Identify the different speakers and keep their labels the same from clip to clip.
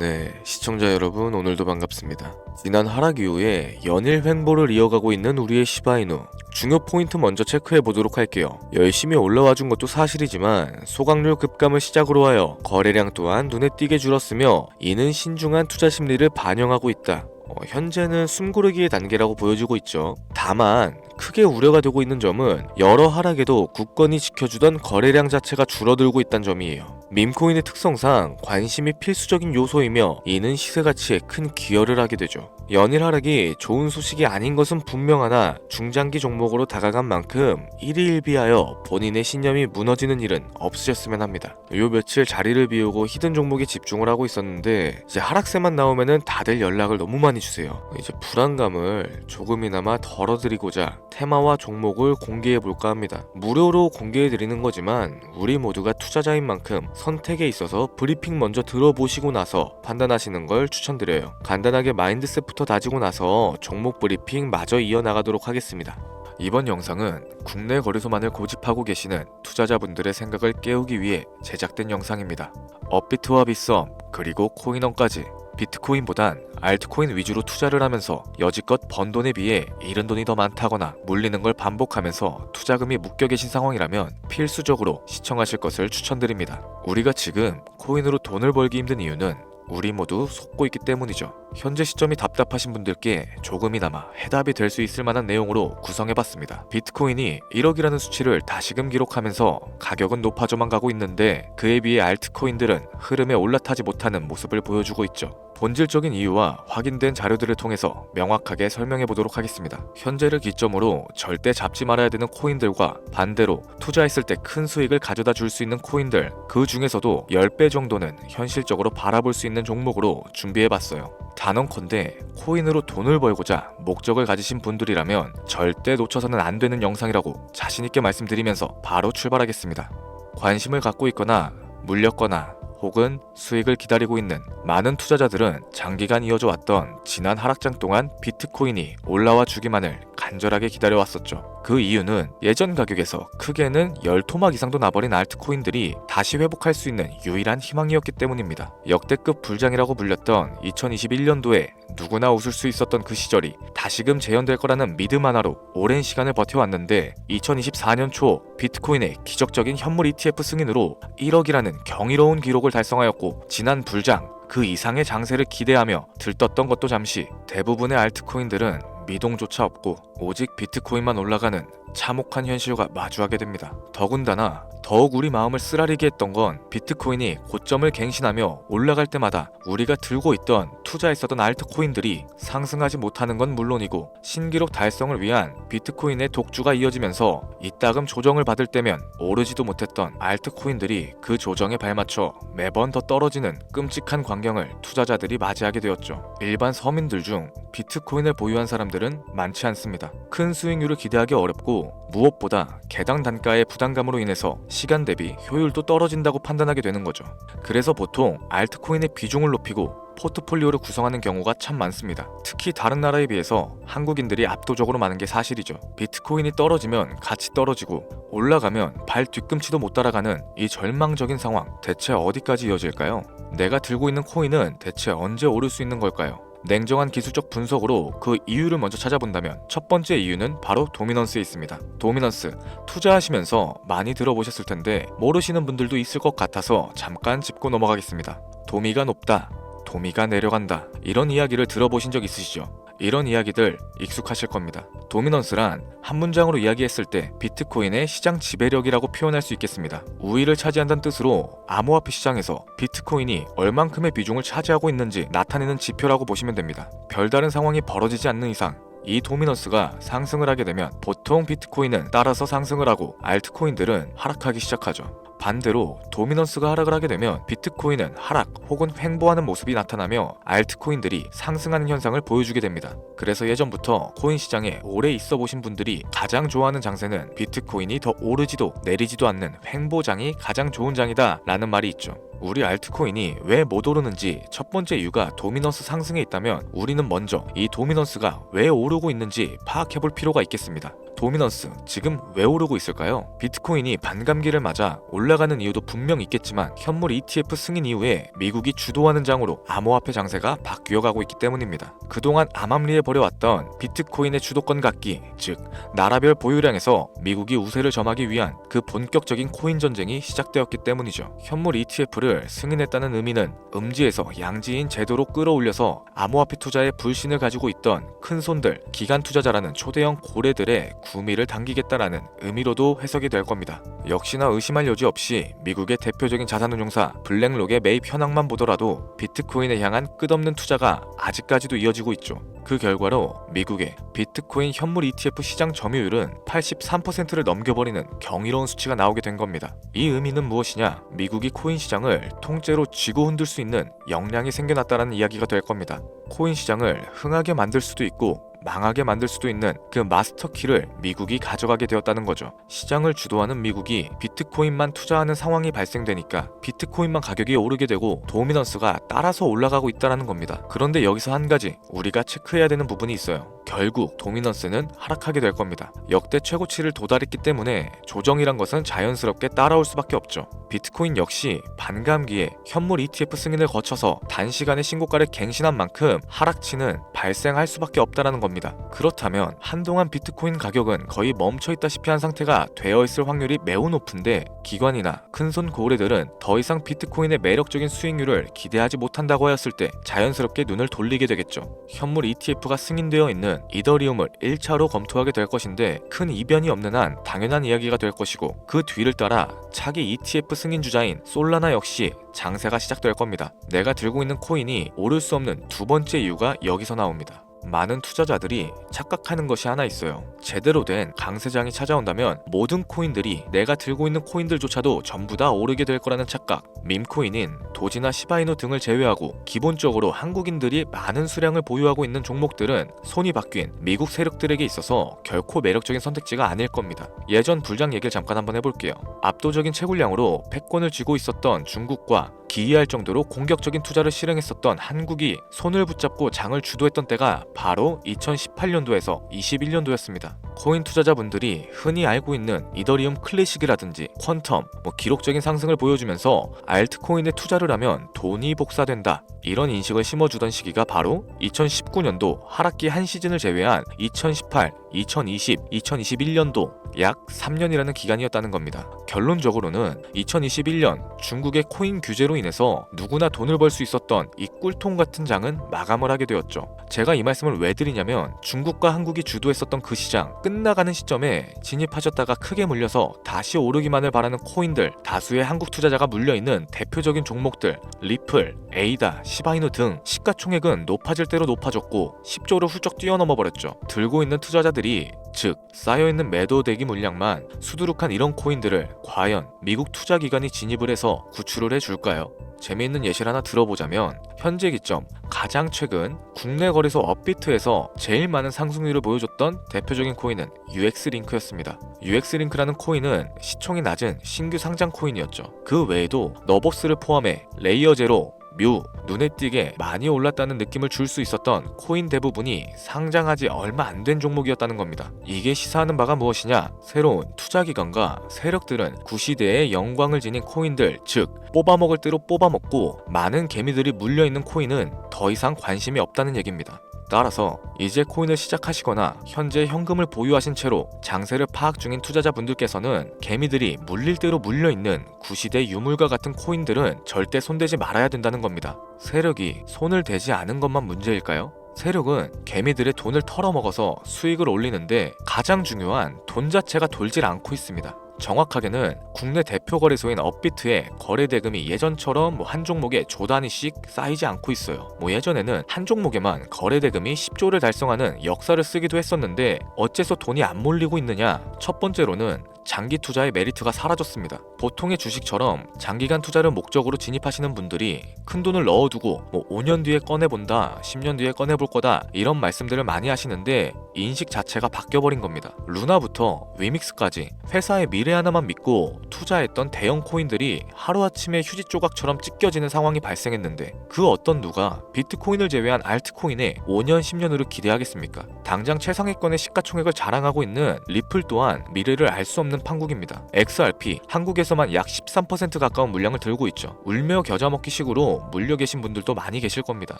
Speaker 1: 네, 시청자 여러분 오늘도 반갑습니다. 지난 하락 이후에 연일 횡보를 이어가고 있는 우리의 시바이누. 중요 포인트 먼저 체크해 보도록 할게요. 열심히 올라와 준 것도 사실이지만 소각률 급감을 시작으로 하여 거래량 또한 눈에 띄게 줄었으며 이는 신중한 투자 심리를 반영하고 있다. 현재는 숨고르기의 단계라고 보여지고 있죠. 다만 크게 우려가 되고 있는 점은 여러 하락에도 굳건히 지켜주던 거래량 자체가 줄어들고 있다는 점이에요. 밈코인의 특성상 관심이 필수적인 요소이며 이는 시세 가치에 큰 기여를 하게 되죠. 연일 하락이 좋은 소식이 아닌 것은 분명하나 중장기 종목으로 다가간 만큼 일희일비하여 본인의 신념이 무너지는 일은 없으셨으면 합니다. 요 며칠 자리를 비우고 히든 종목에 집중을 하고 있었는데 이제 하락세만 나오면은 다들 연락을 너무 많이 주세요. 이제 불안감을 조금이나마 덜어드리고자 테마와 종목을 공개해볼까 합니다. 무료로 공개해드리는 거지만 우리 모두가 투자자인 만큼 선택에 있어서 브리핑 먼저 들어보시고 나서 판단하시는 걸 추천드려요. 간단하게 마인드셋부터 다지고 나서 종목 브리핑 마저 이어나가도록 하겠습니다. 이번 영상은 국내 거래소만을 고집하고 계시는 투자자분들의 생각을 깨우기 위해 제작된 영상입니다. 업비트와 빗썸 그리고 코인원까지 비트코인보단 알트코인 위주로 투자를 하면서 여지껏 번 돈에 비해 잃은 돈이 더 많다거나 물리는 걸 반복하면서 투자금이 묶여 계신 상황이라면 필수적으로 시청하실 것을 추천드립니다. 우리가 지금 코인으로 돈을 벌기 힘든 이유는 우리 모두 속고 있기 때문이죠. 현재 시점이 답답하신 분들께 조금이나마 해답이 될 수 있을 만한 내용으로 구성해봤습니다. 비트코인이 1억이라는 수치를 다시금 기록하면서 가격은 높아져만 가고 있는데 그에 비해 알트코인들은 흐름에 올라타지 못하는 모습을 보여주고 있죠. 본질적인 이유와 확인된 자료들을 통해서 명확하게 설명해 보도록 하겠습니다. 현재를 기점으로 절대 잡지 말아야 되는 코인들과 반대로 투자했을 때 큰 수익을 가져다 줄 수 있는 코인들, 그 중에서도 10배 정도는 현실적으로 바라볼 수 있는 종목으로 준비해 봤어요. 단언컨대 코인으로 돈을 벌고자 목적을 가지신 분들이라면 절대 놓쳐서는 안 되는 영상이라고 자신있게 말씀드리면서 바로 출발하겠습니다. 관심을 갖고 있거나 물렸거나 혹은 수익을 기다리고 있는 많은 투자자들은 장기간 이어져 왔던 지난 하락장 동안 비트코인이 올라와 주기만을 간절하게 기다려왔었죠. 그 이유는 예전 가격에서 크게는 10토막 이상도 나버린 알트코인들이 다시 회복할 수 있는 유일한 희망이었기 때문입니다. 역대급 불장이라고 불렸던 2021년도에 누구나 웃을 수 있었던 그 시절이 다시금 재현될 거라는 믿음 하나로 오랜 시간을 버텨왔는데 2024년 초 비트코인의 기적적인 현물 ETF 승인으로 1억이라는 경이로운 기록을 달성하였고 지난 불장 그 이상의 장세를 기대하며 들떴던 것도 잠시 대부분의 알트코인들은 미동조차 없고 오직 비트코인만 올라가는 참혹한 현실과 마주하게 됩니다. 더군다나 더욱 우리 마음을 쓰라리게 했던 건 비트코인이 고점을 갱신하며 올라갈 때마다 우리가 들고 있던 투자했었던 알트코인들이 상승하지 못하는 건 물론이고 신기록 달성을 위한 비트코인의 독주가 이어지면서 이따금 조정을 받을 때면 오르지도 못했던 알트코인들이 그 조정에 발맞춰 매번 더 떨어지는 끔찍한 광경을 투자자들이 맞이하게 되었죠. 일반 서민들 중 비트코인을 보유한 사람들은 많지 않습니다. 큰 수익률을 기대하기 어렵고 무엇보다 개당 단가의 부담감으로 인해서 시간 대비 효율도 떨어진다고 판단하게 되는 거죠. 그래서 보통 알트코인의 비중을 높이고 포트폴리오를 구성하는 경우가 참 많습니다. 특히 다른 나라에 비해서 한국인들이 압도적으로 많은 게 사실이죠. 비트코인이 떨어지면 같이 떨어지고 올라가면 발 뒤꿈치도 못 따라가는 이 절망적인 상황, 대체 어디까지 이어질까요? 내가 들고 있는 코인은 대체 언제 오를 수 있는 걸까요? 냉정한 기술적 분석으로 그 이유를 먼저 찾아본다면 첫 번째 이유는 바로 도미넌스에 있습니다. 도미넌스, 투자하시면서 많이 들어보셨을 텐데 모르시는 분들도 있을 것 같아서 잠깐 짚고 넘어가겠습니다. 도미가 높다, 도미가 내려간다, 이런 이야기를 들어보신 적 있으시죠? 이런 이야기들 익숙하실 겁니다. 도미넌스란 한 문장으로 이야기했을 때 비트코인의 시장 지배력이라고 표현할 수 있겠습니다. 우위를 차지한다는 뜻으로 암호화폐 시장에서 비트코인이 얼만큼의 비중을 차지하고 있는지 나타내는 지표라고 보시면 됩니다. 별다른 상황이 벌어지지 않는 이상 이 도미넌스가 상승을 하게 되면 보통 비트코인은 따라서 상승을 하고 알트코인들은 하락하기 시작하죠. 반대로 도미넌스가 하락을 하게 되면 비트코인은 하락 혹은 횡보하는 모습이 나타나며 알트코인들이 상승하는 현상을 보여주게 됩니다. 그래서 예전부터 코인 시장에 오래 있어 보신 분들이 가장 좋아하는 장세는 비트코인이 더 오르지도 내리지도 않는 횡보장이 가장 좋은 장이다 라는 말이 있죠. 우리 알트코인이 왜 못 오르는지 첫 번째 이유가 도미넌스 상승에 있다면 우리는 먼저 이 도미넌스가 왜 오르고 있는지 파악해볼 필요가 있겠습니다. 도미넌스 지금 왜 오르고 있을까요? 비트코인이 반감기를 맞아 올라가는 이유도 분명 있겠지만 현물 ETF 승인 이후에 미국이 주도하는 장으로 암호화폐 장세가 바뀌어가고 있기 때문입니다. 그동안 암암리에 벌여왔던 비트코인의 주도권 갖기, 즉 나라별 보유량에서 미국이 우세를 점하기 위한 그 본격적인 코인 전쟁이 시작되었기 때문이죠. 현물 ETF를 승인했다는 의미는 음지에서 양지인 제도로 끌어올려서 암호화폐 투자에 불신을 가지고 있던 큰손들, 기관 투자자라는 초대형 고래들의 구미를 당기겠다라는 의미로도 해석이 될 겁니다. 역시나 의심할 여지 없이 미국의 대표적인 자산운용사 블랙록의 매입 현황만 보더라도 비트코인에 향한 끝없는 투자가 아직까지도 이어지고 있죠. 그 결과로 미국의 비트코인 현물 ETF 시장 점유율은 83%를 넘겨버리는 경이로운 수치가 나오게 된 겁니다. 이 의미는 무엇이냐? 미국이 코인 시장을 통째로 쥐고 흔들 수 있는 역량이 생겨났다는 이야기가 될 겁니다. 코인 시장을 흥하게 만들 수도 있고 망하게 만들 수도 있는 그 마스터키를 미국이 가져가게 되었다는 거죠. 시장을 주도하는 미국이 비트코인만 투자하는 상황이 발생되니까 비트코인만 가격이 오르게 되고 도미넌스가 따라서 올라가고 있다는 겁니다. 그런데 여기서 한 가지 우리가 체크해야 되는 부분이 있어요. 결국 도미넌스는 하락하게 될 겁니다. 역대 최고치를 도달했기 때문에 조정이란 것은 자연스럽게 따라올 수밖에 없죠. 비트코인 역시 반감기에 현물 ETF 승인을 거쳐서 단시간에 신고가를 갱신한 만큼 하락치는 발생할 수밖에 없다는 겁니다. 그렇다면 한동안 비트코인 가격은 거의 멈춰있다시피 한 상태가 되어있을 확률이 매우 높은데 기관이나 큰손 고래들은 더 이상 비트코인의 매력적인 수익률을 기대하지 못한다고 하였을 때 자연스럽게 눈을 돌리게 되겠죠. 현물 ETF가 승인되어 있는 이더리움을 1차로 검토하게 될 것인데 큰 이변이 없는 한 당연한 이야기가 될 것이고 그 뒤를 따라 차기 ETF 승인 주자인 솔라나 역시 장세가 시작될 겁니다. 내가 들고 있는 코인이 오를 수 없는 두 번째 이유가 여기서 나옵니다. 많은 투자자들이 착각하는 것이 하나 있어요. 제대로 된 강세장이 찾아온다면 모든 코인들이 내가 들고 있는 코인들조차도 전부 다 오르게 될 거라는 착각. 밈코인인 도지나 시바이누 등을 제외하고 기본적으로 한국인들이 많은 수량을 보유하고 있는 종목들은 손이 바뀐 미국 세력들에게 있어서 결코 매력적인 선택지가 아닐 겁니다. 예전 불장 얘기를 잠깐 한번 해볼게요. 압도적인 채굴량으로 패권을 쥐고 있었던 중국과 기이할 정도로 공격적인 투자를 실행했었던 한국이 손을 붙잡고 장을 주도했던 때가 바로 2018년도에서 21년도였습니다. 코인 투자자분들이 흔히 알고 있는 이더리움 클래식이라든지 퀀텀, 기록적인 상승을 보여주면서 알트코인에 투자를 하면 돈이 복사된다, 이런 인식을 심어주던 시기가 바로 2019년도 하락기 한 시즌을 제외한 2018, 2020, 2021년도 약 3년이라는 기간이었다는 겁니다. 결론적으로는 2021년 중국의 코인 규제로 인해서 누구나 돈을 벌 수 있었던 이 꿀통 같은 장은 마감을 하게 되었죠. 제가 이 말씀을 왜 드리냐면 중국과 한국이 주도했었던 그 시장 끝나가는 시점에 진입하셨다가 크게 물려서 다시 오르기만을 바라는 코인들, 다수의 한국 투자자가 물려있는 대표적인 종목들 리플, 에이다, 시바이누 등 시가총액은 높아질 대로 높아졌고 10조를 훌쩍 뛰어넘어 버렸죠. 들고 있는 투자자들이, 즉 쌓여있는 매도 대기 물량만 수두룩한 이런 코인들을 과연 미국 투자기관이 진입을 해서 구출을 해줄까요? 재미있는 예시를 하나 들어보자면 현재 기점 가장 최근 국내 거래소 업비트에서 제일 많은 상승률을 보여줬던 대표적인 코인은 UX링크였습니다. UX링크라는 코인은 시총이 낮은 신규 상장 코인이었죠. 그 외에도 너버스를 포함해 레이어 제로, 뮤, 눈에 띄게 많이 올랐다는 느낌을 줄 수 있었던 코인 대부분이 상장하지 얼마 안 된 종목이었다는 겁니다. 이게 시사하는 바가 무엇이냐? 새로운 투자기관과 세력들은 구시대의 영광을 지닌 코인들, 즉 뽑아먹을 대로 뽑아먹고 많은 개미들이 물려있는 코인은 더 이상 관심이 없다는 얘기입니다. 따라서 이제 코인을 시작하시거나 현재 현금을 보유하신 채로 장세를 파악 중인 투자자분들께서는 개미들이 물릴 대로 물려있는 구시대 유물과 같은 코인들은 절대 손대지 말아야 된다는 겁니다. 세력이 손을 대지 않은 것만 문제일까요? 세력은 개미들의 돈을 털어먹어서 수익을 올리는데 가장 중요한 돈 자체가 돌질 않고 있습니다. 정확하게는 국내 대표 거래소인 업비트의 거래 대금이 예전처럼 한 종목에 조 단위씩 쌓이지 않고 있어요. 예전에는 한 종목에만 거래 대금이 10조를 달성하는 역사를 쓰기도 했었는데 어째서 돈이 안 몰리고 있느냐? 첫 번째로는 장기 투자의 메리트가 사라졌습니다. 보통의 주식처럼 장기간 투자를 목적으로 진입하시는 분들이 큰 돈을 넣어두고 5년 뒤에 꺼내본다, 10년 뒤에 꺼내볼 거다 이런 말씀들을 많이 하시는데 인식 자체가 바뀌어버린 겁니다. 루나부터 위믹스까지 회사의 미래 하나만 믿고 투자했던 대형 코인들이 하루아침에 휴지 조각처럼 찢겨지는 상황이 발생했는데 그 어떤 누가 비트코인을 제외한 알트코인에 5년, 10년으로 기대하겠습니까? 당장 최상위권의 시가총액을 자랑하고 있는 리플 또한 미래를 알 수 없는 판국입니다. XRP 한국에서만 약 13% 가까운 물량을 들고 있죠. 울며 겨자 먹기 식으로 물려 계신 분들도 많이 계실 겁니다.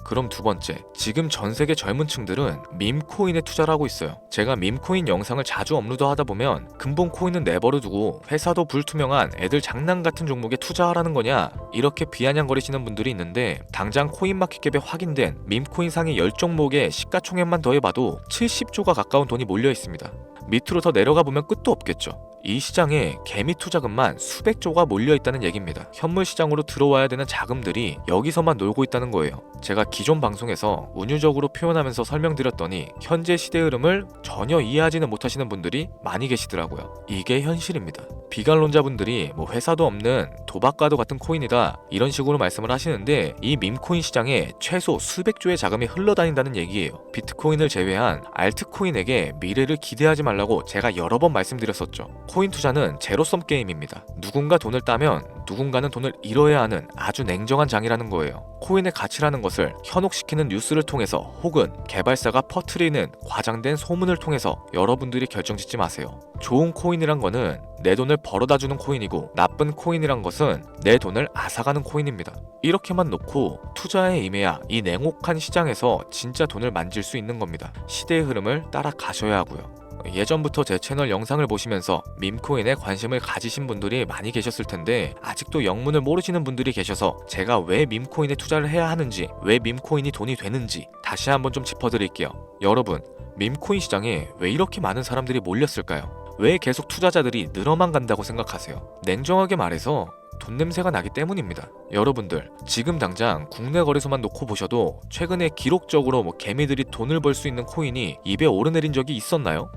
Speaker 1: 그럼 두 번째, 지금 전 세계 젊은 층들은 밈코인에 투자를 하고 있어요. 제가 밈코인 영상을 자주 업로드하다 보면 근본 코인은 내버려 두고 회사도 불투명한 애들 장난 같은 종목에 투자하라는 거냐 이렇게 비아냥거리시는 분들이 있는데 당장 코인마켓캡에 확인된 밈코인 상위 10종목의 시가총액만 더해봐도 70조가 가까운 돈이 몰려 있습니다. 밑으로 더 내려가 보면 끝도 없겠죠. 이 시장에 개미 투자금만 수백조가 몰려있다는 얘기입니다. 현물 시장으로 들어와야 되는 자금들이 여기서만 놀고 있다는 거예요. 제가 기존 방송에서 운유적으로 표현하면서 설명드렸더니 현재 시대 흐름을 전혀 이해하지는 못하시는 분들이 많이 계시더라고요. 이게 현실입니다. 비관론자분들이 회사도 없는 도박과도 같은 코인이다 이런 식으로 말씀을 하시는데 이 밈코인 시장에 최소 수백조의 자금이 흘러다닌다는 얘기예요. 비트코인을 제외한 알트코인에게 미래를 기대하지 말라고 제가 여러 번 말씀드렸었죠. 코인 투자는 제로섬 게임입니다. 누군가 돈을 따면 누군가는 돈을 잃어야 하는 아주 냉정한 장이라는 거예요. 코인의 가치라는 것을 현혹시키는 뉴스를 통해서 혹은 개발사가 퍼뜨리는 과장된 소문을 통해서 여러분들이 결정짓지 마세요. 좋은 코인이란 거는 내 돈을 벌어다주는 코인이고 나쁜 코인이란 것은 내 돈을 앗아가는 코인입니다. 이렇게만 놓고 투자에 임해야 이 냉혹한 시장에서 진짜 돈을 만질 수 있는 겁니다. 시대의 흐름을 따라가셔야 하고요. 예전부터 제 채널 영상을 보시면서 밈코인에 관심을 가지신 분들이 많이 계셨을 텐데 아직도 영문을 모르시는 분들이 계셔서 제가 왜 밈코인에 투자를 해야 하는지, 왜 밈코인이 돈이 되는지 다시 한번 좀 짚어드릴게요. 여러분, 밈코인 시장에 왜 이렇게 많은 사람들이 몰렸을까요? 왜 계속 투자자들이 늘어만 간다고 생각하세요? 냉정하게 말해서 돈 냄새가 나기 때문입니다. 여러분들 지금 당장 국내 거래소만 놓고 보셔도 최근에 기록적으로 개미들이 돈을 벌 수 있는 코인이 입에 오르내린 적이 있었나요?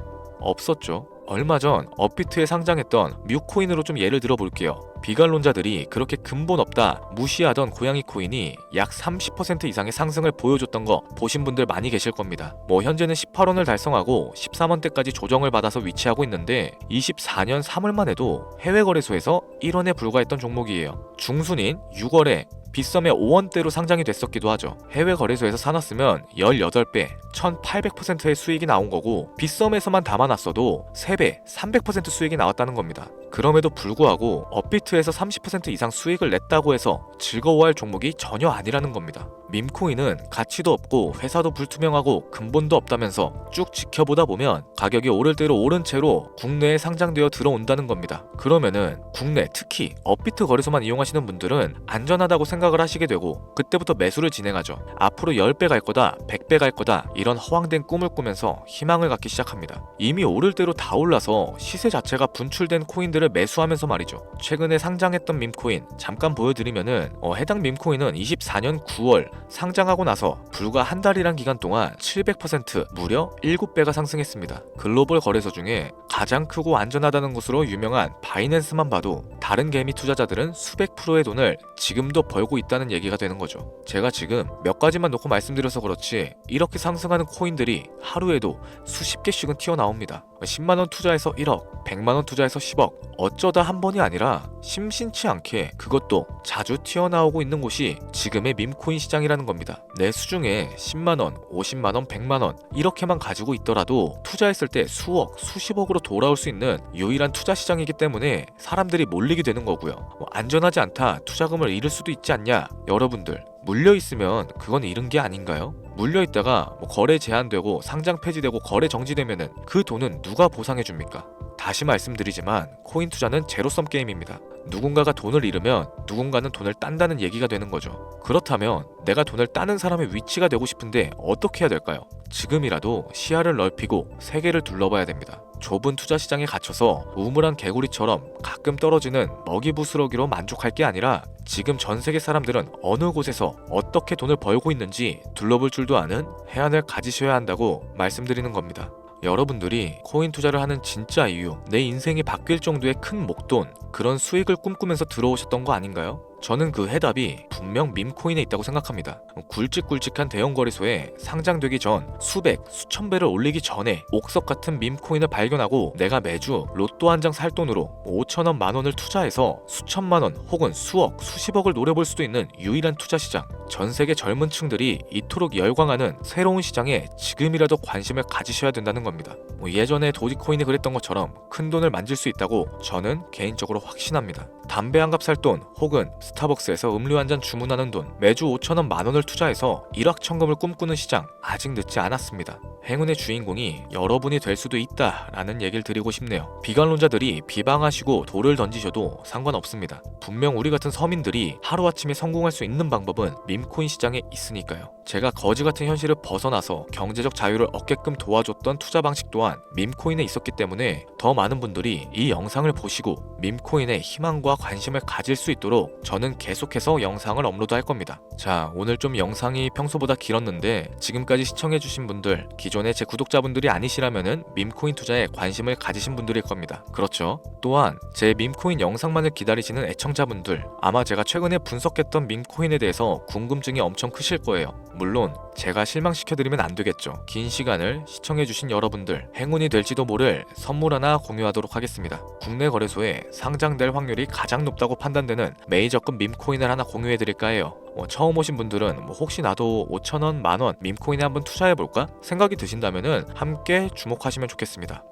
Speaker 1: 없었죠. 얼마 전 업비트에 상장했던 뮤코인으로 좀 예를 들어 볼게요. 비관론자들이 그렇게 근본 없다 무시하던 고양이 코인이 약 30% 이상의 상승을 보여줬던 거 보신 분들 많이 계실 겁니다. 현재는 18원을 달성하고 13원대까지 조정을 받아서 위치하고 있는데 24년 3월만 해도 해외 거래소에서 1원에 불과했던 종목이에요. 중순인 6월에 빗썸에 5원대로 상장이 됐었기도 하죠. 해외 거래소에서 사놨으면 18배, 1800%의 수익이 나온 거고 빗썸에서만 담아놨어도 3배, 300% 수익이 나왔다는 겁니다. 그럼에도 불구하고 업비트에서 30% 이상 수익을 냈다고 해서 즐거워할 종목이 전혀 아니라는 겁니다. 밈코인은 가치도 없고 회사도 불투명하고 근본도 없다면서 쭉 지켜보다 보면 가격이 오를 대로 오른 채로 국내에 상장되어 들어온다는 겁니다. 그러면은 국내 특히 업비트 거래소만 이용하시는 분들은 안전하다고 생각을 하시게 되고 그때부터 매수를 진행하죠. 앞으로 10배 갈 거다, 100배 갈 거다 이런 허황된 꿈을 꾸면서 희망을 갖기 시작합니다. 이미 오를 대로 다 올라서 시세 자체가 분출된 코인들을 매수하면서 말이죠. 최근에 상장했던 밈코인 잠깐 보여드리면은 해당 밈코인은 24년 9월 상장하고 나서 불과 한 달이란 기간 동안 700% 무려 7배가 상승했습니다. 글로벌 거래소 중에 가장 크고 안전하다는 곳으로 유명한 바이낸스만 봐도 다른 개미 투자자들은 수백 프로의 돈을 지금도 벌고 있다는 얘기가 되는 거죠. 제가 지금 몇 가지만 놓고 말씀드려서 그렇지 이렇게 상승하는 코인들이 하루에도 수십 개씩은 튀어나옵니다. 10만원 투자해서 1억, 100만원 투자해서 10억 어쩌다 한 번이 아니라 심심치 않게 그것도 자주 튀어나오고 있는 곳이 지금의 밈코인 시장이라는 겁니다. 내 수중에 10만원, 50만원, 100만원 이렇게만 가지고 있더라도 투자했을 때 수억, 수십억으로 돌아올 수 있는 유일한 투자 시장이기 때문에 사람들이 몰리게 되는 거고요. 안전하지 않다, 투자금을 잃을 수도 있지 않냐? 여러분들 물려있으면 그건 잃은 게 아닌가요? 물려있다가 거래 제한되고 상장 폐지되고 거래 정지되면은 그 돈은 누가 보상해줍니까? 다시 말씀드리지만 코인 투자는 제로섬 게임입니다. 누군가가 돈을 잃으면 누군가는 돈을 딴다는 얘기가 되는 거죠. 그렇다면 내가 돈을 따는 사람의 위치가 되고 싶은데 어떻게 해야 될까요? 지금이라도 시야를 넓히고 세계를 둘러봐야 됩니다. 좁은 투자 시장에 갇혀서 우물한 개구리처럼 가끔 떨어지는 먹이 부스러기로 만족할 게 아니라 지금 전 세계 사람들은 어느 곳에서 어떻게 돈을 벌고 있는지 둘러볼 줄도 아는 해안을 가지셔야 한다고 말씀드리는 겁니다. 여러분들이 코인 투자를 하는 진짜 이유, 내 인생이 바뀔 정도의 큰 목돈, 그런 수익을 꿈꾸면서 들어오셨던 거 아닌가요? 저는 그 해답이 분명 밈코인에 있다고 생각합니다. 굵직굵직한 대형 거래소에 상장되기 전 수백, 수천 배를 올리기 전에 옥석 같은 밈코인을 발견하고 내가 매주 로또 한 장 살 돈으로 5천원, 만원을 투자해서 수천만원 혹은 수억, 수십억을 노려볼 수도 있는 유일한 투자 시장. 전 세계 젊은 층들이 이토록 열광하는 새로운 시장에 지금이라도 관심을 가지셔야 된다는 겁니다. 예전에 도지코인이 그랬던 것처럼 큰 돈을 만질 수 있다고 저는 개인적으로 확신합니다. 담배 한 갑 살 돈 혹은 스타벅스에서 음료 한 잔 주문하는 돈, 매주 5천원, 만원을 투자해서 일확천금을 꿈꾸는 시장, 아직 늦지 않았습니다. 행운의 주인공이 여러분이 될 수도 있다라는 얘기를 드리고 싶네요. 비관론자들이 비방하시고 돌을 던지셔도 상관없습니다. 분명 우리 같은 서민들이 하루아침에 성공할 수 있는 방법은 밈코인 시장에 있으니까요. 제가 거지 같은 현실을 벗어나서 경제적 자유를 얻게끔 도와줬던 투자 방식 또한 밈코인에 있었기 때문에 더 많은 분들이 이 영상을 보시고 밈코인에 희망과 관심을 가질 수 있도록 저는 계속해서 영상을 업로드할 겁니다. 자, 오늘 좀 영상이 평소보다 길었는데 지금까지 시청해주신 분들, 기존의 제 구독자분들이 아니시라면은 밈코인 투자에 관심을 가지신 분들일 겁니다. 그렇죠? 또한 제 밈코인 영상만을 기다리시는 애청자분들, 아마 제가 최근에 분석했던 밈코인에 대해서 궁금증이 엄청 크실 거예요. 물론 제가 실망시켜드리면 안 되겠죠. 긴 시간을 시청해주신 여러분들, 행운이 될지도 모를 선물 하나 공유하도록 하겠습니다. 국내 거래소에 상장될 확률이 가장 높다고 판단되는 메이저급 밈코인을 하나 공유해드릴까 해요. 처음 오신 분들은 혹시 나도 5천원, 만원 밈코인에 한번 투자해볼까? 생각이 드신다면은 함께 주목하시면 좋겠습니다.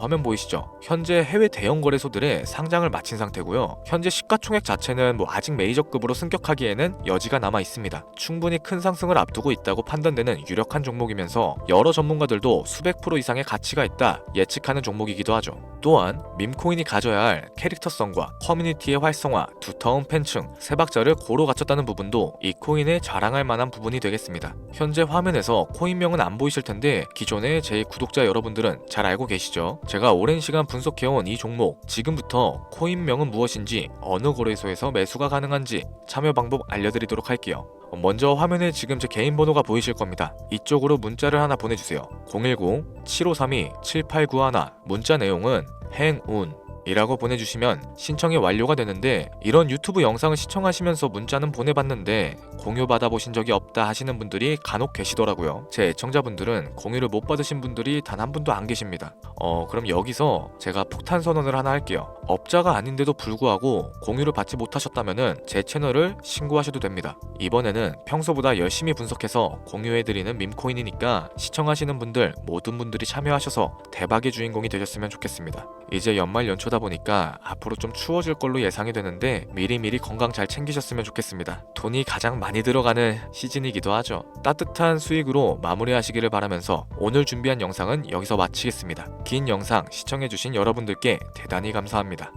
Speaker 1: 화면 보이시죠? 현재 해외 대형 거래소들의 상장을 마친 상태고요. 현재 시가총액 자체는 아직 메이저급으로 승격하기에는 여지가 남아 있습니다. 충분히 큰 상승을 앞두고 있다고 판단되는 유력한 종목이면서 여러 전문가들도 수백 프로 이상의 가치가 있다 예측하는 종목이기도 하죠. 또한 밈코인이 가져야 할 캐릭터성과 커뮤니티의 활성화, 두터운 팬층, 세 박자를 고루 갖췄다는 부분도 이 코인에 자랑할 만한 부분이 되겠습니다. 현재 화면에서 코인명은 안 보이실 텐데 기존의 제 구독자 여러분들은 잘 알고 계시죠? 제가 오랜 시간 분석해온 이 종목, 지금부터 코인명은 무엇인지, 어느 거래소에서 매수가 가능한지 참여 방법 알려드리도록 할게요. 먼저 화면에 지금 제 개인 번호가 보이실 겁니다. 이쪽으로 문자를 하나 보내주세요. 010-7532-7891. 문자 내용은 행운 이라고 보내주시면 신청이 완료가 되는데, 이런 유튜브 영상을 시청하시면서 문자는 보내봤는데 공유 받아보신 적이 없다 하시는 분들이 간혹 계시더라고요. 제 애청자분들은 공유를 못 받으신 분들이 단 한 분도 안 계십니다. 그럼 여기서 제가 폭탄 선언을 하나 할게요. 업자가 아닌데도 불구하고 공유를 받지 못하셨다면 제 채널을 신고하셔도 됩니다. 이번에는 평소보다 열심히 분석해서 공유해드리는 밈코인이니까 시청하시는 분들 모든 분들이 참여하셔서 대박의 주인공이 되셨으면 좋겠습니다. 이제 연말 연초다 보니까 앞으로 좀 추워질 걸로 예상이 되는데 미리미리 건강 잘 챙기셨으면 좋겠습니다. 돈이 가장 많이 들어가는 시즌이기도 하죠. 따뜻한 수익으로 마무리하시기를 바라면서 오늘 준비한 영상은 여기서 마치겠습니다. 긴 영상 시청해주신 여러분들께 대단히 감사합니다.